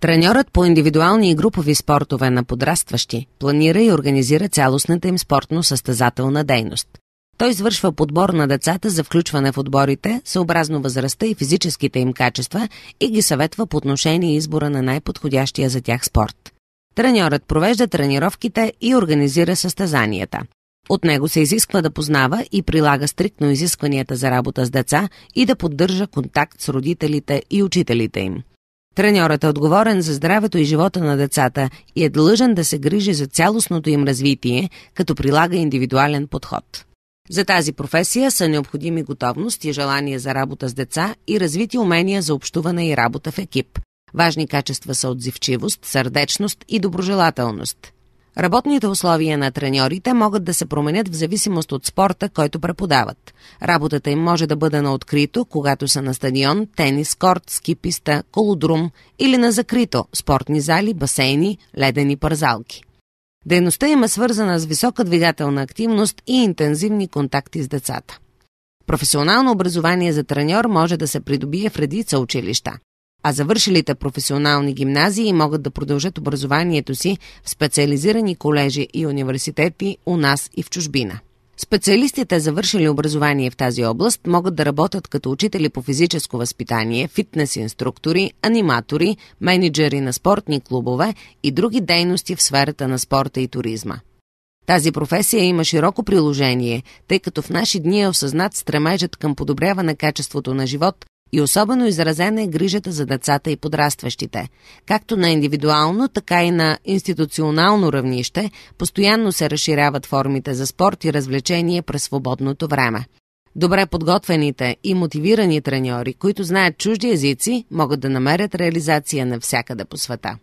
Треньорът по индивидуални и групови спортове на подрастващи планира и организира цялостната им спортно-състезателна дейност. Той извършва подбор на децата за включване в отборите, съобразно възрастта и физическите им качества и ги съветва по отношение избора на най-подходящия за тях спорт. Треньорът провежда тренировките и организира състезанията. От него се изисква да познава и прилага стриктно изискванията за работа с деца и да поддържа контакт с родителите и учителите им. Треньорът е отговорен за здравето и живота на децата и е длъжен да се грижи за цялостното им развитие, като прилага индивидуален подход. За тази професия са необходими готовност и желание за работа с деца и развити умения за общуване и работа в екип. Важни качества са отзивчивост, сърдечност и доброжелателност. Работните условия на треньорите могат да се променят в зависимост от спорта, който преподават. Работата им може да бъде на открито, когато са на стадион, тенис корт, ски писта, колодрум или на закрито, спортни зали, басейни, ледени парзалки. Дейността им е свързана с висока двигателна активност и интензивни контакти с децата. Професионално образование за треньор може да се придобие в редица училища, а завършилите професионални гимназии могат да продължат образованието си в специализирани колежи и университети у нас и в чужбина. Специалистите, завършили образование в тази област, могат да работят като учители по физическо възпитание, фитнес инструктори, аниматори, мениджъри на спортни клубове и други дейности в сферата на спорта и туризма. Тази професия има широко приложение, тъй като в наши дни е осъзнат стремежът към подобряване качеството на живот и особено изразена е грижата за децата и подрастващите. Както на индивидуално, така и на институционално равнище постоянно се разширяват формите за спорт и развлечение през свободното време. Добре подготвените и мотивирани треньори, които знаят чужди езици, могат да намерят реализация навсякъде по света.